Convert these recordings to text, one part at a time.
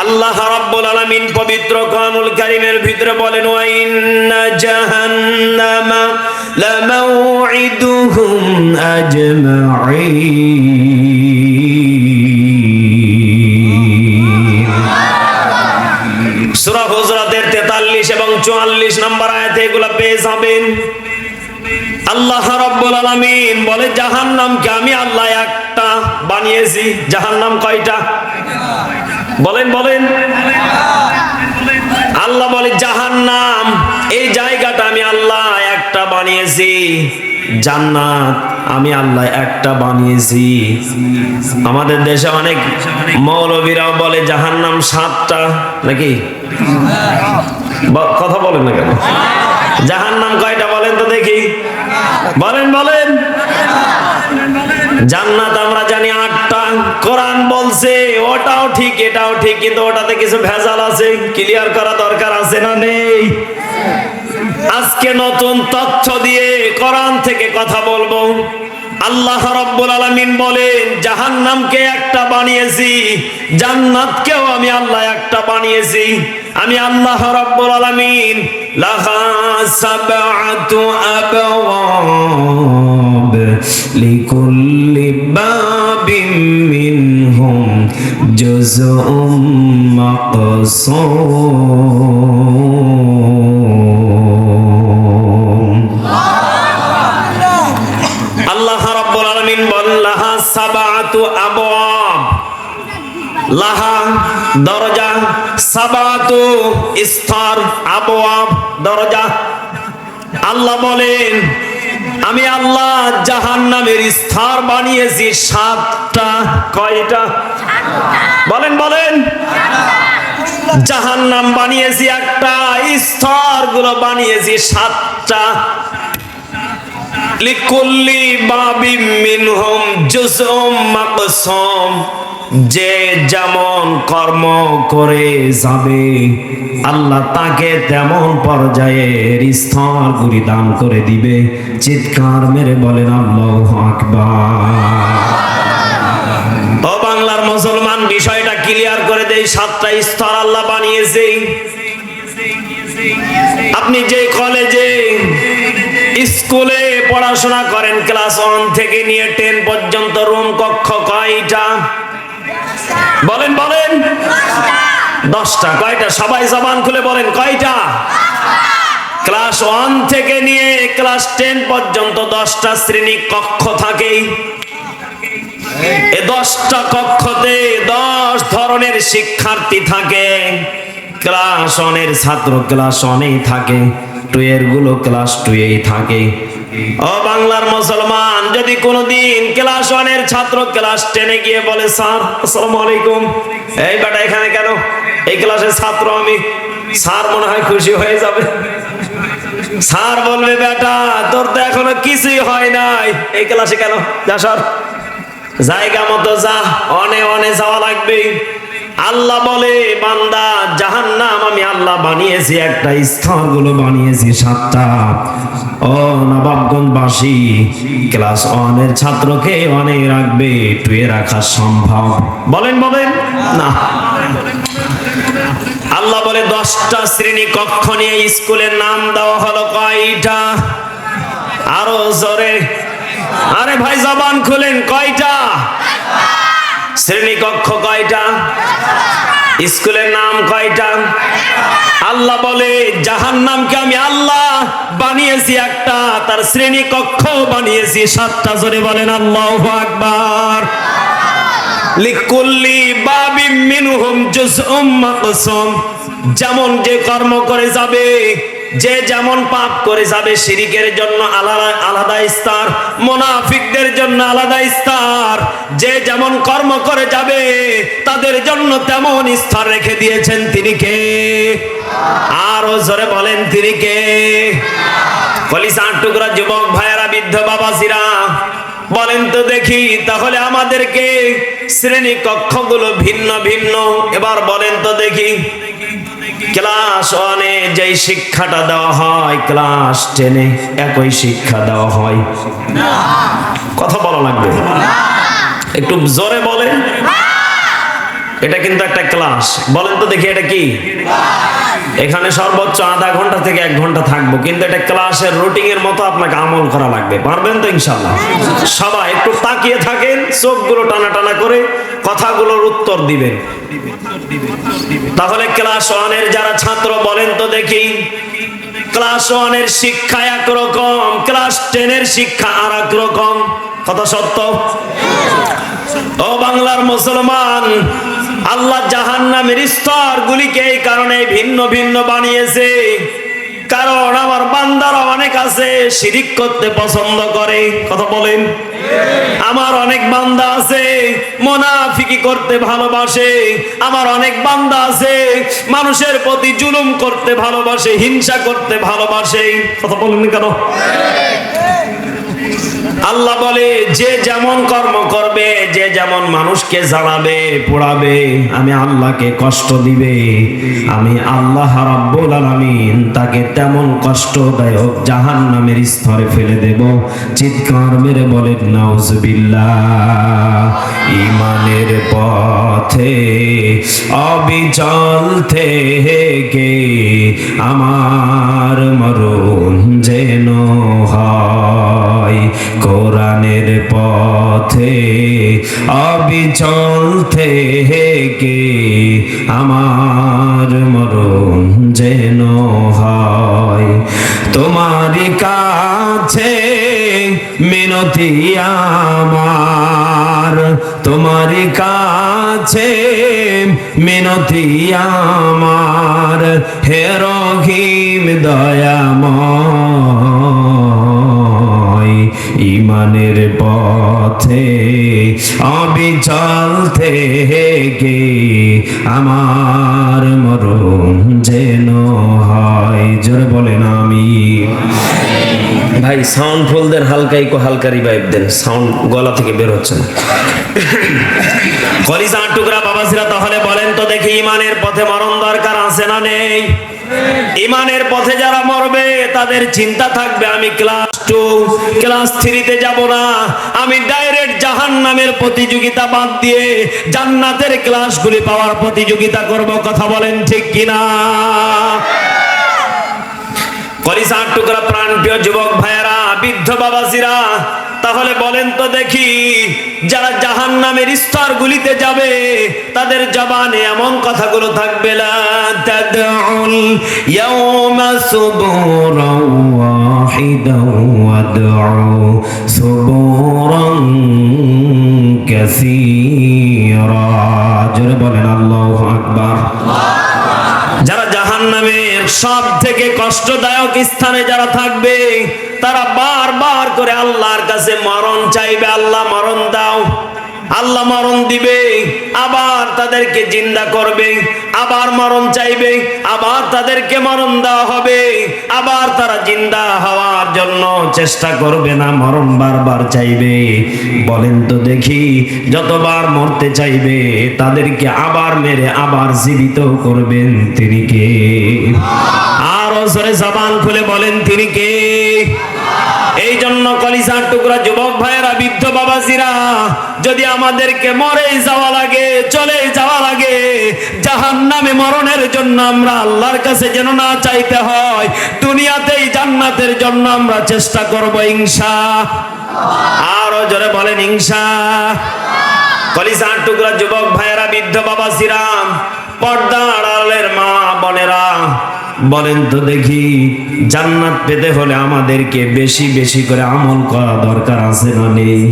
আল্লাহ রাব্বুল আলামিন পবিত্র কোরআনুল কারীমের ভিতরে বলেন, ওয়া ইন্না জাহান্নামা লামাউইদুহুম আজমাঈন। সূরা হুজরাতের 43 এবং 44 নম্বর আয়াতে এগুলো পেয়ে যাবেন। আল্লাহ রাব্বুল আলামিন বলে জাহান্নামকে আমি আল্লাহ একটা বানিয়েছি। জাহান্নাম কয়টা? বলেন বলেন। আল্লাহ বলে জাহান্নাম এই জায়গাটা আমি আল্লাহ একটা বানিয়েছি, জান্নাত আমি আল্লাহ একটা বানিয়েছি। আমাদের দেশে অনেক মৌলবীরাও বলে জাহান্নাম 7টা, নাকি? কথা বলেন না কেন? জাহান্নাম কয়টা বলেন তো দেখি, বলেন বলেন। জান্নাত আমরা জানি 8টা। কোরআন বলছে ওটাও ঠিক এটাও ঠিক, কিন্তু ওটাতে কিছু ভেজাল আছে, ক্লিয়ার করা দরকার আছে না নেই? আজকে নতুন তথ্য দিয়ে কোরআন থেকে কথা বলবো। আল্লাহ রাব্বুল আলামিন বলেন জাহান্নামকে একটা বানিয়েছি, জান্নাতকেও আমি আল্লাহ একটা বানিয়েছি। আমি আল্লাহ রাব্বুল আলামিন লাহা সাবআতু আবওয়াব লিকুল্লি বাবিম মিনহুম জুজউম মাকসুম। আল্লাহ রাব্বুল আলামিন বলেন লাহা সাবআতু আবওয়াব, লাহা দরজা, সাবাতু স্তর, আবওয়াব দরজা। আল্লাহ বলেন আমি আল্লাহ জাহান্নামের স্তর বানিয়েছি 7টা। কয়টা? বলেন বলেন। জাহান্নাম বানিয়েছি একটা, স্তরগুলো বানিয়েছি 7টা। লিকুল্লি বাবিম মিনহুম জুজউম মাকসুম, যে যেমন কর্ম করে যাবে আল্লাহ তাকে তেমন পর্যায়ের স্তরগুলি দান করে দিবে। চিৎকার মেরে বলেন আল্লাহু আকবার। ও বাংলার মুসলমান, বিষয়টা ক্লিয়ার করে দেই। 7টা স্তর আল্লাহ বানিয়েছে। আপনি যে কলেজে স্কুলে পড়াশোনা করেন, ক্লাস 1 থেকে নিয়ে 10 পর্যন্ত রুম কক্ষ কয়টা? বলেন বলেন। 10টা। কয়টা? সবাই জবান খুলে বলেন কয়টা? ক্লাস 1 থেকে নিয়ে ক্লাস 10 পর্যন্ত 10টা শ্রেণী কক্ষ থাকে। এই 10টা কক্ষতে 10 ধরনের শিক্ষার্থী থাকে। ক্লাস 1 এর ছাত্র ক্লাস 1এই থাকে, 2 এর গুলো ক্লাস 2 এই থাকে। ও বাংলার মুসলমান, যদি কোনোদিন ক্লাস 1 এর ছাত্র ক্লাস 10 এ গিয়ে বলে স্যার আসসালামু আলাইকুম, এই বেটা এখানে কেন? এই ক্লাসের ছাত্র আমি। স্যার মনে হয় খুশি হয়ে যাবে। স্যার বলবে বেটা তোর তো এখনো কিছুই হয় নাই, এই ক্লাসে কেন? যা সর, জায়গা মতো যা, অনে অনে যাওয়া লাগবে। আল্লাহ বলে বান্দা জাহান্নাম আমি আল্লাহ বানিয়েছি একটা, স্তরগুলো বানিয়েছি 7টা। ও নবাবগঞ্জবাসী, ক্লাস 1 এর ছাত্রকে 1 এ রাখবে, 2 এ রাখা সম্ভব? বলেন বলেন না। আল্লাহ বলে 10টা শ্রেণী কক্ষ নিয়ে স্কুলের নাম দেওয়া হলো কয়টা? আরো জোরে। আরে ভাই জবান খুলেন, কয়টা শ্রেণী কক্ষ? কয়টা? স্কুলের নাম কয়টা? আল্লাহ বলে জাহান্নামকে আমি আল্লাহ বানিয়েছি একটা, তার শ্রেণী কক্ষ বানিয়েছি 7টা। জোরে বলেন আল্লাহু আকবার। লিকুল্লি বাবিম মিনহুম জুজউম মাকসুম, যেমন যে কর্ম করে যাবে, যে যেমন পাপ করে যাবে, শিরিকের জন্য আলাদা আলাদা স্তর, মুনাফিকদের জন্য আলাদা স্তর, যে যেমন কর্ম করে যাবে তাদের জন্য তেমন স্তর রেখে দিয়েছেন। তিনি কে? আরো জোরে বলেন তিনি কে? কলিজার টুকরা যুবক ভাইয়েরা, বৃদ্ধ বাবাজিরা, বলেন তো দেখি তাহলে আমাদেরকে শ্রেণী কক্ষগুলো ভিন্ন ভিন্ন। এবার বলেন তো দেখি, ক্লাস 1 এ যে শিক্ষাটা দেওয়া হয় ক্লাস 10 এ একই শিক্ষা দেওয়া হয় না? কথা বলা লাগবে, একটু জোরে বলেন, এটা কিন্তু একটা ক্লাস। বলেন তো দেখি এটা কি? এখানে সর্বোচ্চ আধা ঘন্টা থেকে 1 ঘন্টা থাকবো, কিন্তু এটা ক্লাসের রুটিন এর মতো আপনাকে আমল করা লাগবে। পারবেন তো ইনশাআল্লাহ? সবাই একটু তাকিয়ে থাকেন, চোখগুলো টানা টানা করে কথাগুলোর উত্তর দিবেন। তাহলে ক্লাস 1 এর যারা ছাত্র বলেন তো দেখি, ক্লাস 1 এর শিক্ষা একরকম, ক্লাস 10 এর শিক্ষা আর এক রকম। কথা সত্য? ও বাংলার মুসলমান, আল্লাহ জাহান্নামের স্তরগুলিকে এই কারণে ভিন্ন ভিন্ন বানিয়েছে, কারণ আমার বান্দারা অনেক আছে শিরিক করতে পছন্দ করে। কথা বলেন? আমার অনেক বান্দা আছে মুনাফিকি করতে ভালোবাসে, আমার অনেক বান্দা আছে মানুষের প্রতি জুলুম করতে ভালোবাসে, হিংসা করতে ভালোবাসে। কথা বলেন কেন? আল্লাহ বলে যে যেমন কর্ম করবে, যে যেমন মানুষকে জ্বালাবে পোড়াবে, আমি আল্লাহকে কষ্ট দিবে, আমি আল্লাহ রাব্বুল আলামিন তাকে তেমন কষ্টদায়ক জাহান্নামের স্তরে ফেলে দেব। চিৎকার মেরে বলেন নাউজুবিল্লাহ। ঈমানের পথে অবিচল থেকে আমার মরণ যেন হয়, কোরআনের পথে অবিচল থেকে আমার মরণ যেন হয়। তোমার কাছে মিনতি আমার, তোমার কাছে মিনতি আমার, হে রহিম দয়াময়। ঈমানের পথে অবিচল থেকে আমার মরণ যেন হয়। জোরে বলেন আমিন। ভাই সাউন্ড ফুলদের হালকা ইকো, হালকা রিভাইভ দেন, সাউন্ড গলা থেকে বের হচ্ছে না। কলিজার টুকরা বাবাজিরা, তাহলে বলেন তো দেখি, ঈমানের পথে মরণ দরকার আছে না নেই? ঈমানের পথে যারা মরবে তাদের চিন্তা থাকবে আমি ক্লাস 2 ক্লাস 3 তে যাব না, আমি ডাইরেক্ট জাহান্নামের প্রতিযোগিতা বাদ দিয়ে জান্নাতের ক্লাসগুলি পাওয়ার প্রতিযোগিতা করব। কথা বলেন ঠিক কিনা? কলিজার টুকরা প্রাণপ্রিয় যুবক ভাইয়েরা, বৃদ্ধ বাবাজিরা, তাহলে বলেন তো দেখি, যারা জাহান্নামের স্তরগুলিতে যাবে তাদের জবানে এমন কথাগুলো থাকবে, লা তাদউল ইয়াওমা সুবুরান ওয়াহিদান ওয়াদউ সুবুরান কাসীরা। জোরে বলেন আল্লাহু আকবার। যারা জাহান্নামের সব থেকে কষ্টদায়ক স্থানে যারা থাকবে, তারা বারবার করে আল্লাহর কাছে মরণ চাইবে, আল্লাহ মরণ দাও। আল্লাহ মরণ দিবে, আবার তাদেরকে জিন্দা করবে, আবার মরণ চাইবে, আবার তাদেরকে মরণ দেওয়া হবে, আবার তারা জিন্দা হওয়ার জন্য চেষ্টা করবে না, মরণ বারবার চাইবে। বলেন তো দেখি, যতবার মরতে চাইবে তাদেরকে আবার মেরে আবার জীবিত করবেন তিনি কে? আরো জোরে জবান খুলে বলেন তিনি কে? এই জন্য কলিজার টুকরা যুবক ভাইয়েরা, বৃদ্ধ বাবাজিরা, যদি আমাদেরকে মরে যাওয়া লাগে, চলে যাওয়া লাগে, জাহান্নামে মরণের জন্য আমরা আল্লাহর কাছে যেন না চাইতে হয়, দুনিয়াতেই জান্নাতের জন্য আমরা চেষ্টা করব ইনশাআল্লাহ। আরো জোরে বলেন ইনশাআল্লাহ। কলিজার টুকরা যুবক ভাইয়েরা, বৃদ্ধ বাবাজিরা, পর্দার আড়ালের মা বোনেরা, বলেন তো দেখি, জান্নাত পেতে হলে আমাদেরকে বেশি বেশি করে আমল করা দরকার আছে না নেই?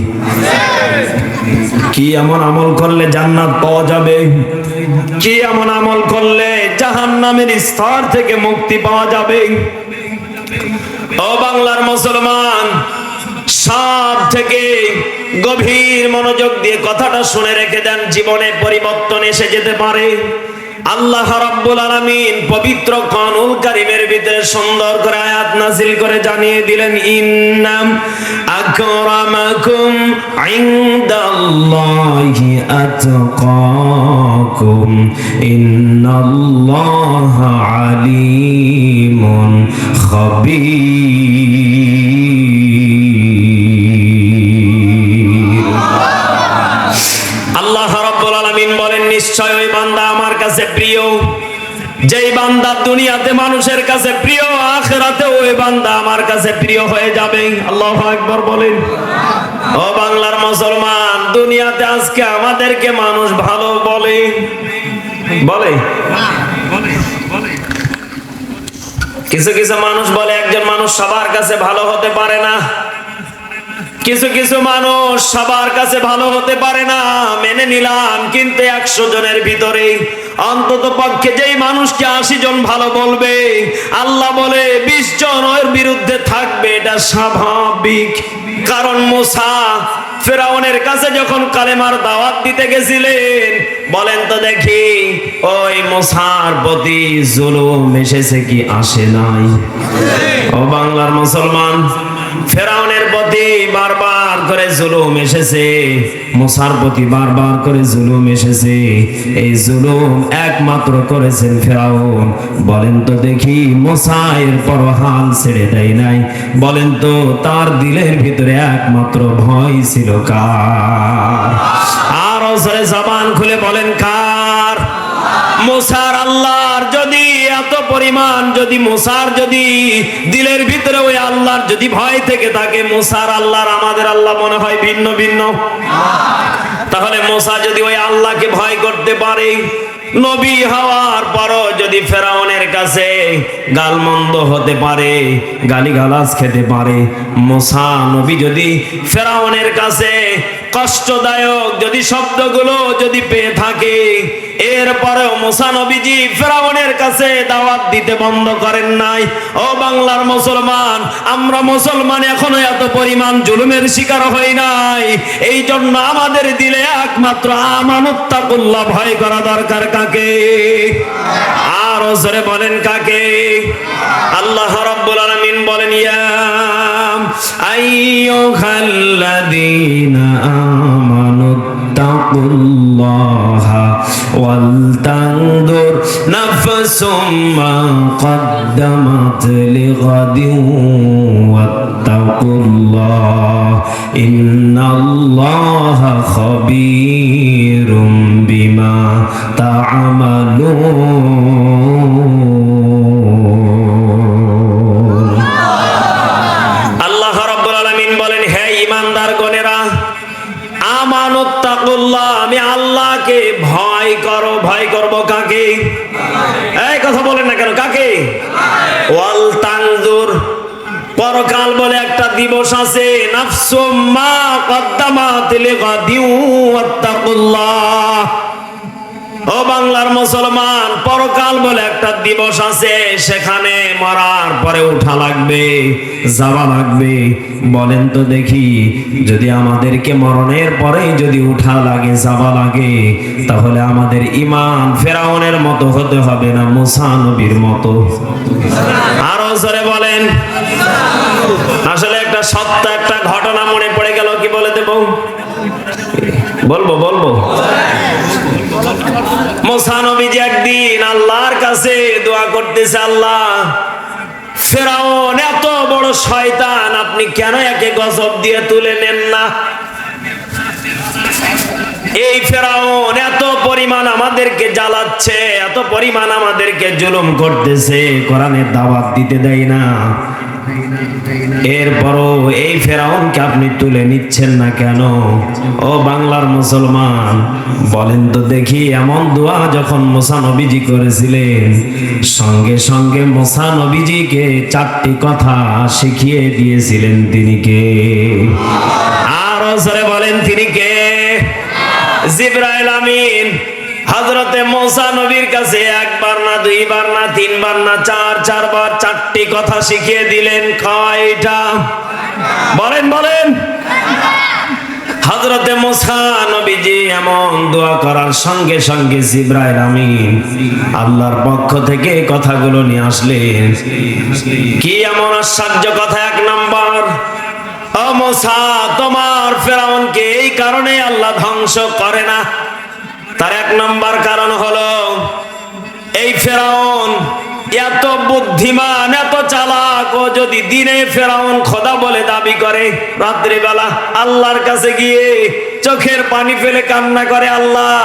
কি এমন আমল করলে জান্নাত পাওয়া যাবে? কি এমন আমল করলে জাহান্নামের স্তর থেকে মুক্তি পাওয়া যাবে? ও বাংলার মুসলমান, সব থেকে গভীর মনোযোগ দিয়ে কথাটা শুনে রেখে দেন, জীবনে পরিবর্তন এসে যেতে পারে। আল্লাহ রাব্বুল আলামিন পবিত্র কোরআনুল কারীমের ভিতরে সুন্দর করে আয়াত নাযিল করে জানিয়ে দিলেন, ইন্নাম আকরামাকুম ইনদাল্লাহি আতকাকুম ইন্নাল্লাহা আলিমুন খাবীর। আল্লাহ রাব্বুল আলামিন বলেন, নিশ্চয় ওই যেই বান্দা দুনিয়াতে মানুষের কাছে প্রিয়, আখিরাতে ওই বান্দা আমার কাছে প্রিয় হয়ে যাবে। আল্লাহু আকবার বলেন। ও বাংলার মুসলমান, দুনিয়াতে আজকে আমাদেরকে মানুষ ভালো বলে বলে কিছু কিছু মানুষ বলে একজন মানুষ সবার কাছে ভালো হতে পারে না, কিছু কিছু মানুষ সবার কাছে ভালো হতে পারে না, মেনে নিলাম। কিন্তু 100 জনের ভিতরে অন্তত পক্ষে যেই মানুষকে 80 জন ভালো বলবে, আল্লাহ বলে 20 জন ওর বিরুদ্ধে থাকবে, এটা স্বাভাবিক। কারণ মুসা ফেরাউনের কাছে যখন কালেমার দাওয়াত দিতে গেছিলেন, বলেন তো দেখি ওই মুসার প্রতি জুলুম এসেছে কি আসে নাই? ও বাংলার মুসলমান, ফেরাউনের প্রতি বারবার করে জুলুম এসেছে, মুসার প্রতি বারবার করে জুলুম এসেছে। এই জুলুম একমাত্র করেছেন ফেরাউন। বলেন তো দেখি মুসা এরপর হাল ছেড়ে দেয় নাই? বলেন তো তার দিলের ভিতরে একমাত্র ভয় ছিল কার? আর জোরে জবান খুলে বলেন কার? মুসার আল্লাহর যদি এত পরিমাণ, যদি মুসার যদি দিলের ভিতরে ওই আল্লাহর যদি ভয় থেকে থাকে, মুসার আল্লাহর আমাদের আল্লাহ মনে হয় ভিন্ন ভিন্ন? তাহলে মুসা যদি ওই আল্লাহকে ভয় করতে পারে, নবী হওয়ার পরও যদি ফেরাউনের কাছে গালমন্দ হতে পারে, গালিগালাজ খেতে পারে, মুসা নবী যদি ফেরাউনের কাছে কষ্টদায়ক যদি শব্দগুলো যদি পেয়ে থাকে, এরপরেও মুসা নবীজি ফেরাউনের কাছে দাওয়াত দিতে বন্ধ করেন নাই। ও বাংলার মুসলমান, আমরা মুসলমান এখনো এত পরিমাণ জুলুমের শিকার হই নাই। এই জন্য আমাদের দিলে একমাত্র আমানুত্তাকুল্লাহ ভয় করা দরকার। কাকে? আর জোরে বলেন কাকে? আল্লাহ রাব্বুল আলামিন বলেন, ইয়া আইয়ুহাল্লাযীনা আমানুত্তাকুল্লাহা ওয়াল তানজুর নাফসুম মা কদ্দামাত লিগাদিন ওয়াত্তাকুল্লাহ ইন্নাল্লাহা খাবীরুম বিমা তা'মালুন। আল্লাহ রাব্বুল আলামিন বলেন, হে ঈমানদারগণেরা, আমানুত্তাকুল্লাহ, আমি আল্লাহকে ভয় করো। ভয় করব কাকে? এই কথা বলেন না কেন? কাকে? ওয়াল তানজুর, পরকাল বলে একটা দিবস আছে, নাফসুম মা কদ্দামাত লিগাদিন ওয়াত্তাকুল্লাহ। ও বাংলার মুসলমান, পরকাল বলে একটা দিবস আছে, সেখানে মরার পরে উঠা লাগবে, যাওয়া লাগবে। বলেন তো দেখি, যদি আমাদেরকে মরণের পরেই যদি উঠা লাগে, যাওয়া লাগে, তাহলে আমাদের ঈমান ফেরাউনের মতো হতে হবে না মুসা নবীর মতো? আরো জোরে বলেন। আসলে একটা সত্য একটা ঘটনা মনে পড়ে গেল, কি বলে দেব? বলবো বলবো মুসা নবীজি একদিন আল্লাহর কাছে দোয়া করতেছে, আল্লাহ, ফেরাউন এত বড় শয়তান, আপনি কেন একে গজব দিয়ে তুলে নেন না? এই ফেরাউন এত পরিমাণ আমাদেরকে জ্বালাচ্ছে, এত পরিমাণ আমাদেরকে জুলুম করতেছে, কোরআনের দাওয়াত দিতে দেয় না। এরপরও এই ফেরাউনকে আপনি তুলে নিচ্ছেন না কেন? ও বাংলার মুসলমান, বলেন তো দেখি, এমন দোয়া যখন মুসা নবীজি করেছিলেন, সঙ্গে সঙ্গে মুসা নবীজিকে 4টি কথা শিখিয়ে দিয়েছিলেন। তিনি কে? আরো জোরে বলেন, তিনি কে? জিবরাইল আমিন হযরতে মুসা নবীর কাছে একবার না, দুইবার না, তিনবার না, চারবার 4টি কথা শিখিয়ে দিলেন। কয়টা? বলেন বলেন। হযরতে মুসা নবীজি এমন দোয়া করার সঙ্গে সঙ্গে জিবরাইল আমিন আল্লাহর পক্ষ থেকে কথাগুলো নিয়ে আসলেন। কি এমন আশ্চর্য কথা! 1 নাম্বার, ও মুসা, তোমার ফেরাউনকে এই কারণে আল্লাহ ধ্বংস করে না। তার 1 নাম্বার কারণ হলো, এই ফেরাউন এত বুদ্ধিমান, এত চালাক, ও যদি দিনে ফেরাউন খোদা বলে দাবি করে, রাত্রিবেলা আল্লাহর কাছে গিয়ে চোখের পানি ফেলে কান্না করে, আল্লাহ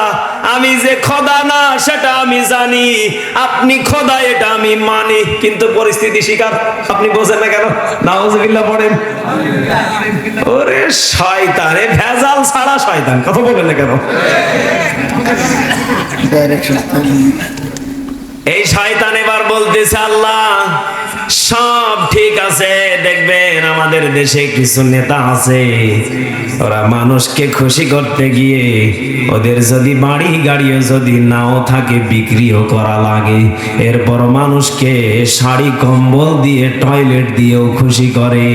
আমি যে খোদা না সেটা আমি জানি, আপনি খোদা এটা আমি মানি, কিন্তু পরিস্থিতি শিকার। আপনি বোঝেন না কেন? নাউজুবিল্লাহ পড়েন। ওরে শয়তান, এ ভেজাল ছাড়া শয়তান, কথা বলেন না কেন? এই শয়তান এবার বলতেছে, আল্লাহ সব ঠিক আছে, দেখবেন আমাদের দেশে কিছু নেতা আছে, ওরা মানুষকে খুশি করতে গিয়ে ওদের যদি বাড়ি গাড়িও যদি নাও থাকে বিক্রিও করা লাগে, এরপর মানুষকে শাড়ি কম্বল দিয়ে টয়লেট দিয়েও খুশি করে।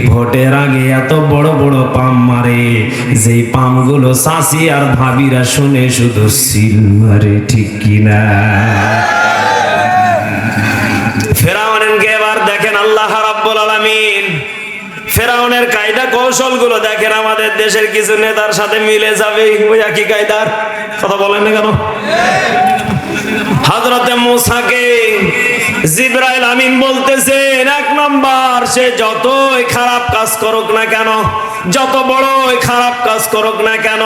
ভোটের আগে এত বড় বড় পাম মারে, যেই পামগুলো চাচি আর ভাবিরা শুনে শুধু সিল মারে, ঠিক কিনা? ফেরাউনকে এবার দেখেন আল্লাহ রাব্বুল আলামিন, ফেরাউনের কায়দা কৌশল গুলো দেখেন, আমাদের দেশের কিছু নেতার সাথে মিলে যাবে ওই একই কায়দার। কথা বলেন না কেন? হযরতে মূসাকে জিবরাইল আমিন বলতেছেন, এক নাম্বার, সে যতই খারাপ কাজ করুক না কেন, যত বড়ই খারাপ কাজ করুক না কেন,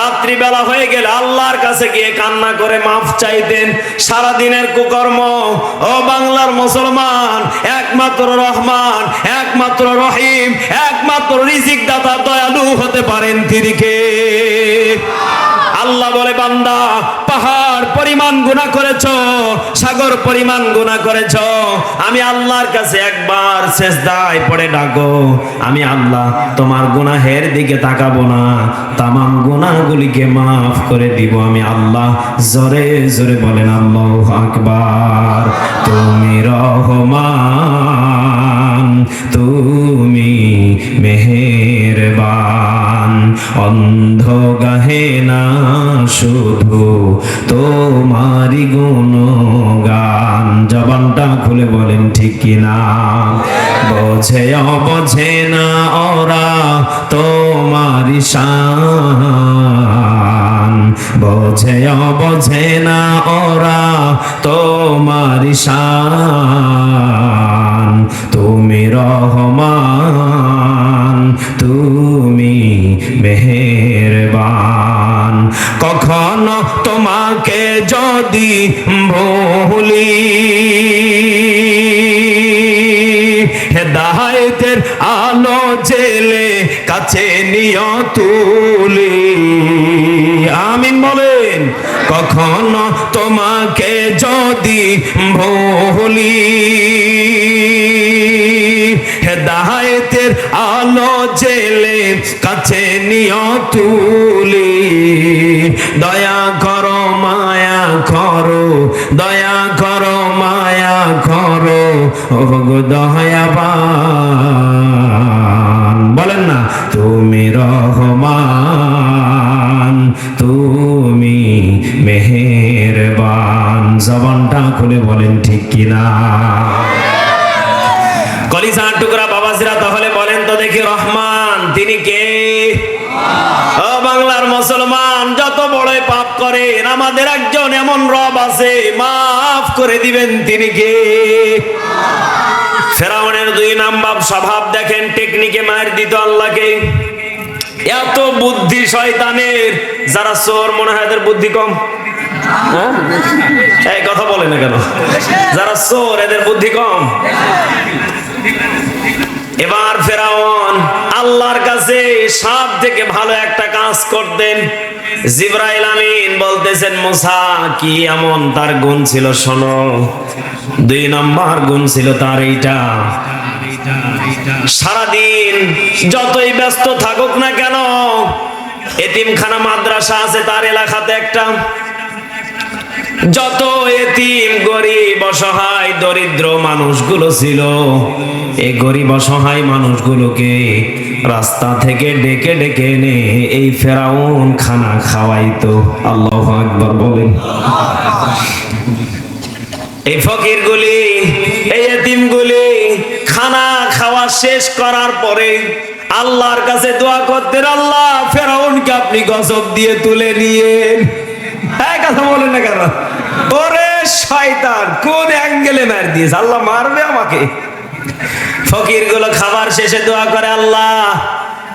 রাত্রিবেলা হয়ে গেলে আল্লাহর কাছে গিয়ে কান্না করে মাফ চাইতেন। সারা দিনের কুকর্ম, ও বাংলার মুসলমান, একমাত্র রহমান, একমাত্র রহিম, একমাত্র রিজিক দাতা দয়ালু হতে পারেন তিনি কে? আল্লাহ বলে, বান্দা পাহাড় পরিমাণ গুনাহ করেছো, সাগর পরিমাণ গুনাহ করেছো, আমি আল্লাহর কাছে একবার সিজদায় পড়ে ডাকো, আমি আল্লাহ তোমার গুনাহের দিকে তাকাবো না, তামাম গুনাহগুলিকে মাফ করে দিব আমি আল্লাহ। জোরে জোরে বলেন আল্লাহু আকবার। তুমি রহমান, তুমি মেহেরবান, অন্ধ গাহে না শুধু তোমারি গুণগান। জবানটা খুলে বলেন ঠিক কিনা? বোঝে অবোঝে না ওরা তোমারি শান, বোঝে অবোঝে না ওরা তোমারি শান। তুমি রহমান, তুমি মেহেরবান। কখনো তোমাকে যদি ভুলি, হেদায়েতের আলো জেলে কাছে নিয়ে তুলি। আমিন বলেন। কখনো তোমাকে যদি ভুলি, হেদায়েতের আলো জেলে কাছে নিয়ে তুলি। দয়া করো মায়া করো, দয়া করো মায়া করো, ও গো দয়াবান। বলেন না, তুমি রহমান, তুমি মেহেরবান। জবানটা খুলে বলেন ঠিক কিনা? কলিজার টুকরা বাবাজিরা, তাহলে বলেন তো দেখি, রহমান তিনি কে? ও বাংলার মুসলমান, যত বড়ই পাপ করেন, আমাদের একজন এমন রব আছে, মাফ করে দিবেন, তিনি কে? ফেরাউনের 2 নাম্বার স্বভাব দেখেন, টেকনিকে মার দিত আল্লাহকে। এত বুদ্ধি শয়তানের, যারা চোর মনে হয় এদের বুদ্ধি কম। এই কথা বলে না কেন? যারা চোর এদের বুদ্ধি কম। এবার ফেরাউন আল্লাহর কাছে সব থেকে ভালো একটা কাজ করতেন। জিবরাইল আমিন বলতেছেন, মুসা কি এমন তার গুণ ছিল শোনো। 2 নম্বর গুণ ছিল তার এইটা, সারাদিন যতই ব্যস্ত থাকুক না কেন, এতিমখানা মাদ্রাসা আছে তার এলাকাতে একটা, যত এতিম গরিব অসহায় দরিদ্র মানুষগুলো ছিল, এই গরিব অসহায় মানুষগুলোকে রাস্তা থেকে ডেকে ডেকে এনে এই ফেরাউন খানা খাওয়াইতো। আল্লাহু আকবার বলেন। এই ফকিরগুলি, এই এতিমগুলি খানা খাওয়া শেষ করার পরে আল্লাহর কাছে দোয়া করতেন, আল্লাহ ফেরাউনকে আপনি গজব দিয়ে তুলে নিয়েন। কথা বলেন না কেন? ওরে শয়তান কোন অ্যাঙ্গেলে মার দিয়েছে, আল্লাহ মারবে আমাকে। ফকির গুলো খাবার শেষে দোয়া করে, আল্লাহ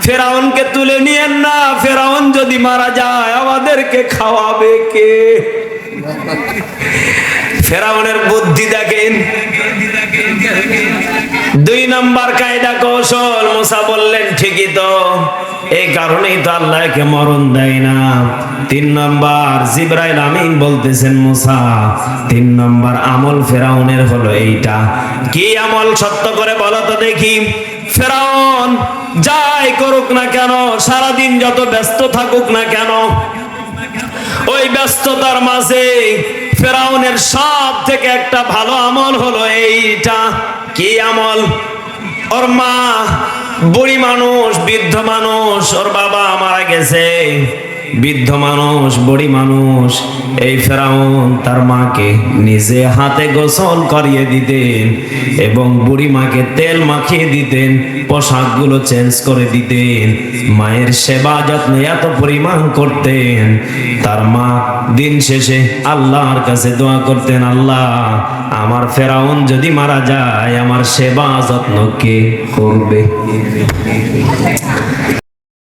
ফেরাউনকে তুলে নিয়েন না, ফেরাউন যদি মারা যায় আমাদেরকে খাওয়াবে কে? ফেরাউনের বুদ্ধি দেখেন। 2 নম্বর কায়দা কৌশল, মুসা বললেন ঠিকই তো, এই কারণেই তো আল্লাহকে মরণ দেয় না। 3 নম্বর জিবরাইল আমিন বলতেছেন, মুসা 3 নম্বর আমল ফেরাউনের হলো এইটা। কি আমল? সত্য করে বলো তো দেখি। ফেরাউন যাই করুক না কেন, সারাদিন যত ব্যস্ত থাকুক না কেন, ওই ব্যস্ততার মাঝে ফেরাউনের সব থেকে একটা ভালো আমল হলো এইটা। কি আমল? ওর মা বুড়ি মানুষ, বৃদ্ধ মানুষ, ওর বাবা মারা গেছে, বৃদ্ধ মানুষ, বুড়ি মানুষ। এই ফেরাউন তার মাকে নিজে হাতে গোসল করিয়ে দিতেন এবং বুড়ি মাকে তেল মাখিয়ে দিতেন, পোশাকগুলো চেঞ্জ করে দিতেন, মায়ের সেবা যত্ন এত পরিমাণ করতেন। তার মা দিন শেষে আল্লাহর কাছে দোয়া করতেন, আল্লাহ আমার ফেরাউন যদি মারা যায় আমার সেবা যত্ন কে করবে?